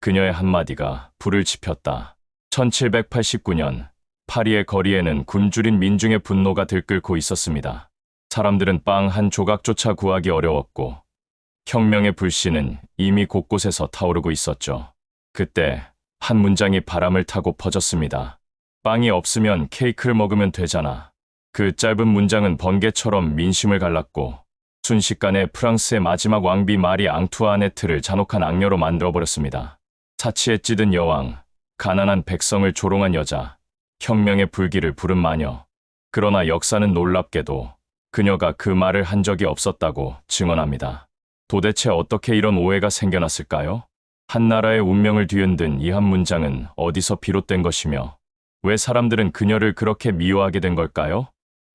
그녀의 한마디가 불을 지폈다. 1789년 파리의 거리에는 굶주린 민중의 분노가 들끓고 있었습니다. 사람들은 빵 한 조각조차 구하기 어려웠고 혁명의 불씨는 이미 곳곳에서 타오르고 있었죠. 그때 한 문장이 바람을 타고 퍼졌습니다. 빵이 없으면 케이크를 먹으면 되잖아. 그 짧은 문장은 번개처럼 민심을 갈랐고 순식간에 프랑스의 마지막 왕비 마리 앙투아네트를 잔혹한 악녀로 만들어버렸습니다. 사치에 찌든 여왕, 가난한 백성을 조롱한 여자, 혁명의 불길을 부른 마녀. 그러나 역사는 놀랍게도 그녀가 그 말을 한 적이 없었다고 증언합니다. 도대체 어떻게 이런 오해가 생겨났을까요? 한 나라의 운명을 뒤흔든 이 한 문장은 어디서 비롯된 것이며 왜 사람들은 그녀를 그렇게 미워하게 된 걸까요?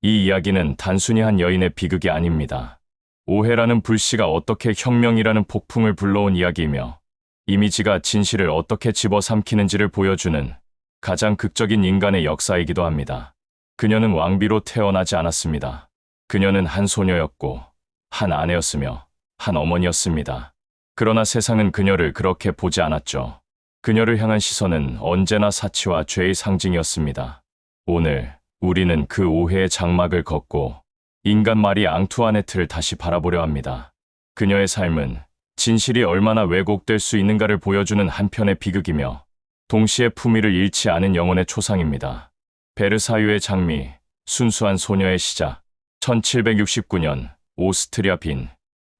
이 이야기는 단순히 한 여인의 비극이 아닙니다. 오해라는 불씨가 어떻게 혁명이라는 폭풍을 불러온 이야기이며 이미지가 진실을 어떻게 집어삼키는지를 보여주는 가장 극적인 인간의 역사이기도 합니다. 그녀는 왕비로 태어나지 않았습니다. 그녀는 한 소녀였고 한 아내였으며 한 어머니였습니다. 그러나 세상은 그녀를 그렇게 보지 않았죠. 그녀를 향한 시선은 언제나 사치와 죄의 상징이었습니다. 오늘 우리는 그 오해의 장막을 걷고 인간 마리 앙투아네트를 다시 바라보려 합니다. 그녀의 삶은 진실이 얼마나 왜곡될 수 있는가를 보여주는 한편의 비극이며 동시에 품위를 잃지 않은 영혼의 초상입니다. 베르사유의 장미, 순수한 소녀의 시작. 1769년 오스트리아 빈,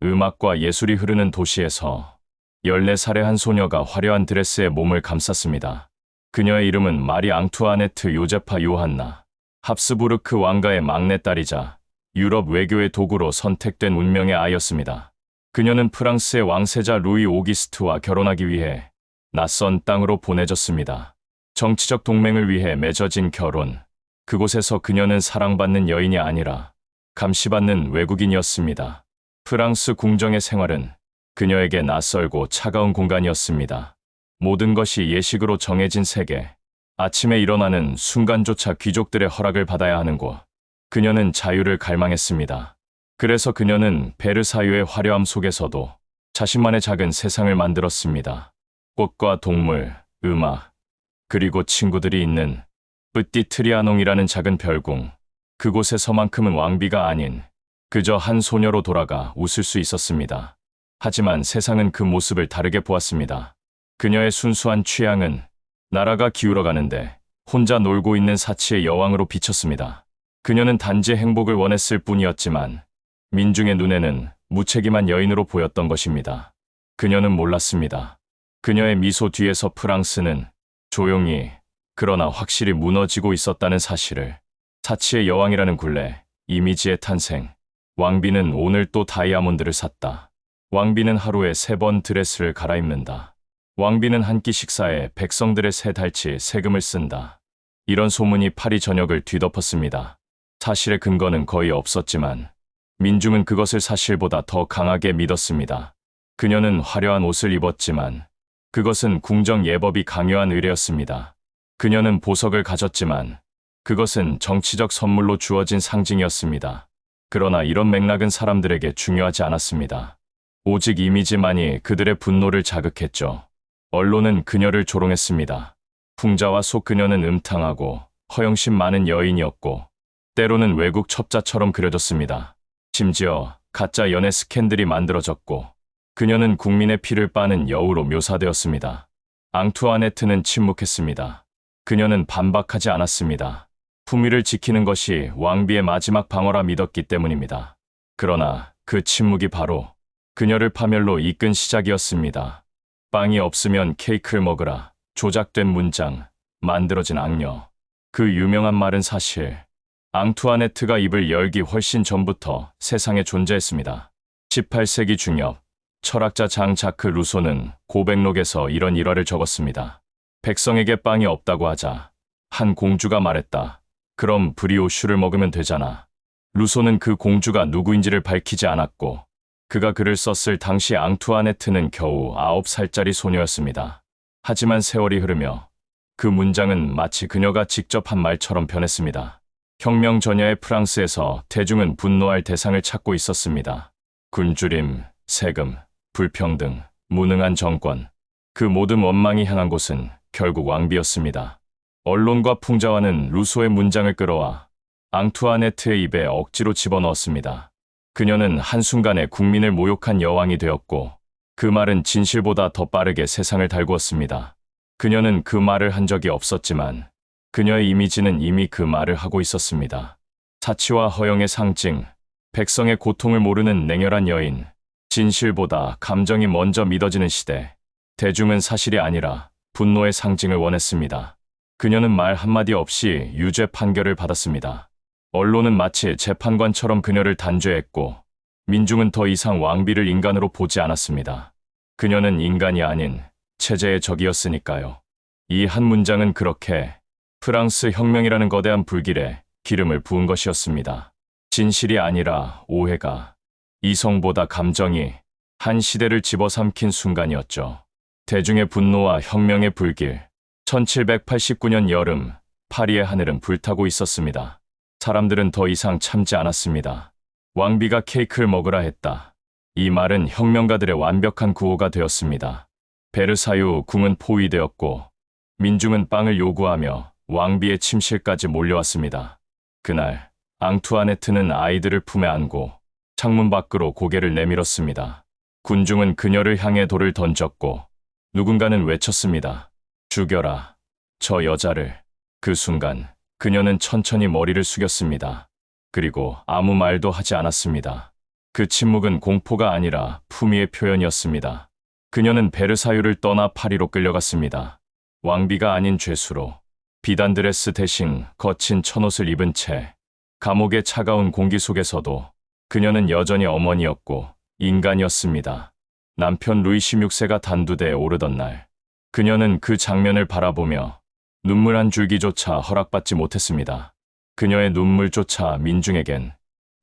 음악과 예술이 흐르는 도시에서 14살의 한 소녀가 화려한 드레스에 몸을 감쌌습니다. 그녀의 이름은 마리 앙투아네트 요제파 요한나, 합스부르크 왕가의 막내딸이자 유럽 외교의 도구로 선택된 운명의 아이였습니다. 그녀는 프랑스의 왕세자 루이 오기스트와 결혼하기 위해 낯선 땅으로 보내졌습니다. 정치적 동맹을 위해 맺어진 결혼. 그곳에서 그녀는 사랑받는 여인이 아니라 감시받는 외국인이었습니다. 프랑스 궁정의 생활은 그녀에게 낯설고 차가운 공간이었습니다. 모든 것이 예식으로 정해진 세계. 아침에 일어나는 순간조차 귀족들의 허락을 받아야 하는 곳. 그녀는 자유를 갈망했습니다. 그래서 그녀는 베르사유의 화려함 속에서도 자신만의 작은 세상을 만들었습니다. 꽃과 동물, 음악, 그리고 친구들이 있는 뿌띠 트리아농이라는 작은 별궁. 그곳에서만큼은 왕비가 아닌 그저 한 소녀로 돌아가 웃을 수 있었습니다. 하지만 세상은 그 모습을 다르게 보았습니다. 그녀의 순수한 취향은 나라가 기울어가는데 혼자 놀고 있는 사치의 여왕으로 비쳤습니다. 그녀는 단지 행복을 원했을 뿐이었지만 민중의 눈에는 무책임한 여인으로 보였던 것입니다. 그녀는 몰랐습니다. 그녀의 미소 뒤에서 프랑스는 조용히 그러나 확실히 무너지고 있었다는 사실을. 사치의 여왕이라는 굴레, 이미지의 탄생. 왕비는 오늘 또 다이아몬드를 샀다. 왕비는 하루에 3번 드레스를 갈아입는다. 왕비는 한 끼 식사에 백성들의 세 달치 세금을 쓴다. 이런 소문이 파리 전역을 뒤덮었습니다. 사실의 근거는 거의 없었지만 민중은 그것을 사실보다 더 강하게 믿었습니다. 그녀는 화려한 옷을 입었지만 그것은 궁정 예법이 강요한 의례였습니다. 그녀는 보석을 가졌지만 그것은 정치적 선물로 주어진 상징이었습니다. 그러나 이런 맥락은 사람들에게 중요하지 않았습니다. 오직 이미지만이 그들의 분노를 자극했죠. 언론은 그녀를 조롱했습니다. 풍자와 속 그녀는 음탕하고 허영심 많은 여인이었고 때로는 외국 첩자처럼 그려졌습니다. 심지어 가짜 연애 스캔들이 만들어졌고 그녀는 국민의 피를 빠는 여우로 묘사되었습니다. 앙투아네트는 침묵했습니다. 그녀는 반박하지 않았습니다. 품위를 지키는 것이 왕비의 마지막 방어라 믿었기 때문입니다. 그러나 그 침묵이 바로 그녀를 파멸로 이끈 시작이었습니다. 빵이 없으면 케이크를 먹으라. 조작된 문장, 만들어진 악녀. 그 유명한 말은 사실 앙투아네트가 입을 열기 훨씬 전부터 세상에 존재했습니다. 18세기 중엽 철학자 장 자크 루소는 고백록에서 이런 일화를 적었습니다. 백성에게 빵이 없다고 하자 한 공주가 말했다. 그럼 브리오슈를 먹으면 되잖아. 루소는 그 공주가 누구인지를 밝히지 않았고 그가 글을 썼을 당시 앙투아네트는 겨우 9살짜리 소녀였습니다. 하지만 세월이 흐르며 그 문장은 마치 그녀가 직접 한 말처럼 변했습니다. 혁명 전야의 프랑스에서 대중은 분노할 대상을 찾고 있었습니다. 굶주림, 세금, 불평등, 무능한 정권. 그 모든 원망이 향한 곳은 결국 왕비였습니다. 언론과 풍자와는 루소의 문장을 끌어와 앙투아네트의 입에 억지로 집어넣었습니다. 그녀는 한순간에 국민을 모욕한 여왕이 되었고 그 말은 진실보다 더 빠르게 세상을 달구었습니다. 그녀는 그 말을 한 적이 없었지만 그녀의 이미지는 이미 그 말을 하고 있었습니다. 사치와 허영의 상징, 백성의 고통을 모르는 냉혈한 여인, 진실보다 감정이 먼저 믿어지는 시대. 대중은 사실이 아니라 분노의 상징을 원했습니다. 그녀는 말 한마디 없이 유죄 판결을 받았습니다. 언론은 마치 재판관처럼 그녀를 단죄했고 민중은 더 이상 왕비를 인간으로 보지 않았습니다. 그녀는 인간이 아닌 체제의 적이었으니까요. 이 한 문장은 그렇게 프랑스 혁명이라는 거대한 불길에 기름을 부은 것이었습니다. 진실이 아니라 오해가, 이성보다 감정이 한 시대를 집어삼킨 순간이었죠. 대중의 분노와 혁명의 불길. 1789년 여름, 파리의 하늘은 불타고 있었습니다. 사람들은 더 이상 참지 않았습니다. 왕비가 케이크를 먹으라 했다. 이 말은 혁명가들의 완벽한 구호가 되었습니다. 베르사유 궁은 포위되었고 민중은 빵을 요구하며 왕비의 침실까지 몰려왔습니다. 그날 앙투아네트는 아이들을 품에 안고 창문 밖으로 고개를 내밀었습니다. 군중은 그녀를 향해 돌을 던졌고 누군가는 외쳤습니다. 죽여라, 저 여자를. 그 순간 그녀는 천천히 머리를 숙였습니다. 그리고 아무 말도 하지 않았습니다. 그 침묵은 공포가 아니라 품위의 표현이었습니다. 그녀는 베르사유를 떠나 파리로 끌려갔습니다. 왕비가 아닌 죄수로 비단 드레스 대신 거친 천옷을 입은 채 감옥의 차가운 공기 속에서도 그녀는 여전히 어머니였고 인간이었습니다. 남편 루이 16세가 단두대에 오르던 날, 그녀는 그 장면을 바라보며 눈물 한 줄기조차 허락받지 못했습니다. 그녀의 눈물조차 민중에겐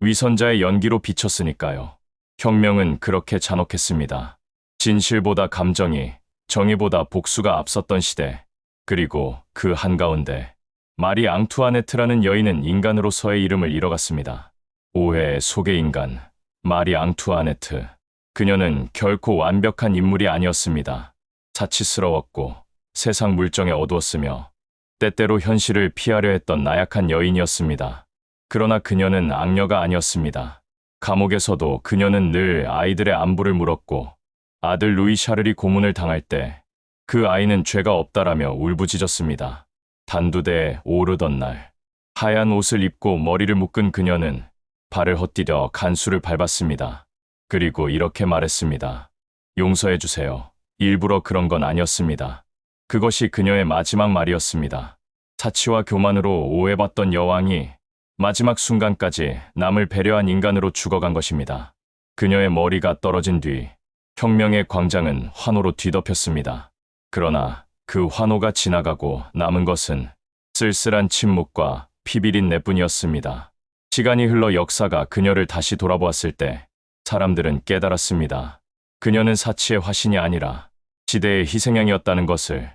위선자의 연기로 비쳤으니까요. 혁명은 그렇게 잔혹했습니다. 진실보다 감정이, 정의보다 복수가 앞섰던 시대. 그리고 그 한가운데 마리 앙투아네트라는 여인은 인간으로서의 이름을 잃어갔습니다. 오해의 속의 인간, 마리 앙투아네트. 그녀는 결코 완벽한 인물이 아니었습니다. 사치스러웠고 세상 물정에 어두웠으며 때때로 현실을 피하려 했던 나약한 여인이었습니다. 그러나 그녀는 악녀가 아니었습니다. 감옥에서도 그녀는 늘 아이들의 안부를 물었고 아들 루이 샤를이 고문을 당할 때 그 아이는 죄가 없다라며 울부짖었습니다. 단두대에 오르던 날, 하얀 옷을 입고 머리를 묶은 그녀는 발을 헛디뎌 간수를 밟았습니다. 그리고 이렇게 말했습니다. 용서해주세요. 일부러 그런 건 아니었습니다. 그것이 그녀의 마지막 말이었습니다. 사치와 교만으로 오해받던 여왕이 마지막 순간까지 남을 배려한 인간으로 죽어간 것입니다. 그녀의 머리가 떨어진 뒤 혁명의 광장은 환호로 뒤덮였습니다. 그러나 그 환호가 지나가고 남은 것은 쓸쓸한 침묵과 피비린 내뿐이었습니다. 시간이 흘러 역사가 그녀를 다시 돌아보았을 때 사람들은 깨달았습니다. 그녀는 사치의 화신이 아니라 시대의 희생양이었다는 것을.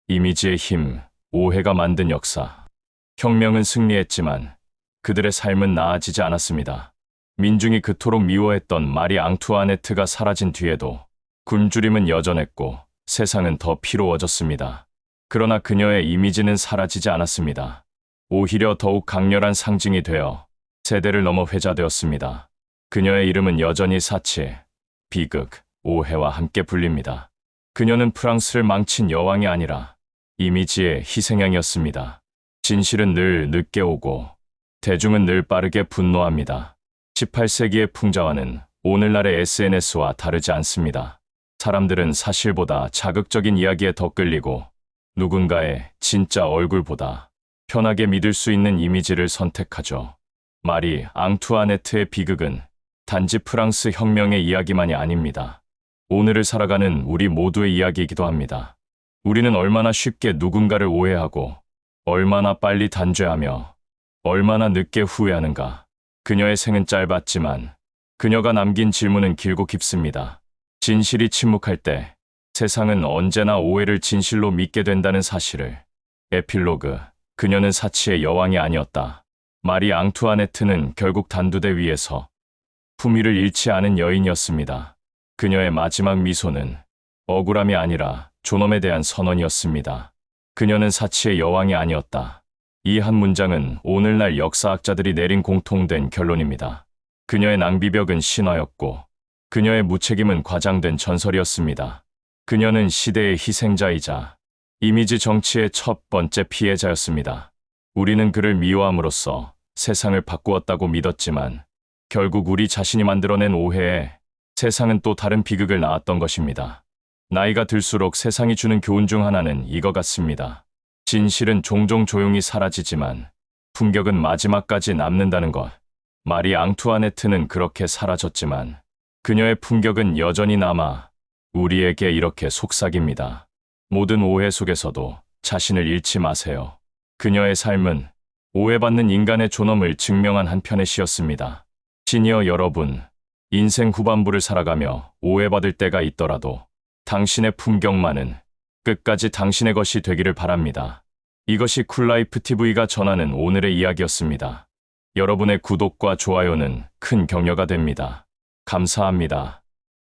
이미지의 힘, 오해가 만든 역사. 혁명은 승리했지만 그들의 삶은 나아지지 않았습니다. 민중이 그토록 미워했던 마리 앙투아네트가 사라진 뒤에도 굶주림은 여전했고 세상은 더 피로워졌습니다. 그러나 그녀의 이미지는 사라지지 않았습니다. 오히려 더욱 강렬한 상징이 되어 세대를 넘어 회자되었습니다. 그녀의 이름은 여전히 사치, 비극, 오해와 함께 불립니다. 그녀는 프랑스를 망친 여왕이 아니라 이미지의 희생양이었습니다. 진실은 늘 늦게 오고 대중은 늘 빠르게 분노합니다. 18세기의 풍자와는 오늘날의 SNS와 다르지 않습니다. 사람들은 사실보다 자극적인 이야기에 더 끌리고 누군가의 진짜 얼굴보다 편하게 믿을 수 있는 이미지를 선택하죠. 마리 앙투아네트의 비극은 단지 프랑스 혁명의 이야기만이 아닙니다. 오늘을 살아가는 우리 모두의 이야기이기도 합니다. 우리는 얼마나 쉽게 누군가를 오해하고 얼마나 빨리 단죄하며 얼마나 늦게 후회하는가. 그녀의 생은 짧았지만 그녀가 남긴 질문은 길고 깊습니다. 진실이 침묵할 때 세상은 언제나 오해를 진실로 믿게 된다는 사실을. 에필로그. 그녀는 사치의 여왕이 아니었다. 마리 앙투아네트는 결국 단두대 위에서 품위를 잃지 않은 여인이었습니다. 그녀의 마지막 미소는 억울함이 아니라 존엄에 대한 선언이었습니다. 그녀는 사치의 여왕이 아니었다. 이 한 문장은 오늘날 역사학자들이 내린 공통된 결론입니다. 그녀의 낭비벽은 신화였고 그녀의 무책임은 과장된 전설이었습니다. 그녀는 시대의 희생자이자 이미지 정치의 첫 번째 피해자였습니다. 우리는 그를 미워함으로써 세상을 바꾸었다고 믿었지만 결국 우리 자신이 만들어낸 오해에 세상은 또 다른 비극을 낳았던 것입니다. 나이가 들수록 세상이 주는 교훈 중 하나는 이거 같습니다. 진실은 종종 조용히 사라지지만 품격은 마지막까지 남는다는 것. 마리 앙투아네트는 그렇게 사라졌지만 그녀의 품격은 여전히 남아 우리에게 이렇게 속삭입니다. 모든 오해 속에서도 자신을 잃지 마세요. 그녀의 삶은 오해받는 인간의 존엄을 증명한 한 편의 시였습니다. 시니어 여러분, 인생 후반부를 살아가며 오해받을 때가 있더라도 당신의 품격만은 끝까지 당신의 것이 되기를 바랍니다. 이것이 쿨라이프 TV가 전하는 오늘의 이야기였습니다. 여러분의 구독과 좋아요는 큰 격려가 됩니다. 감사합니다.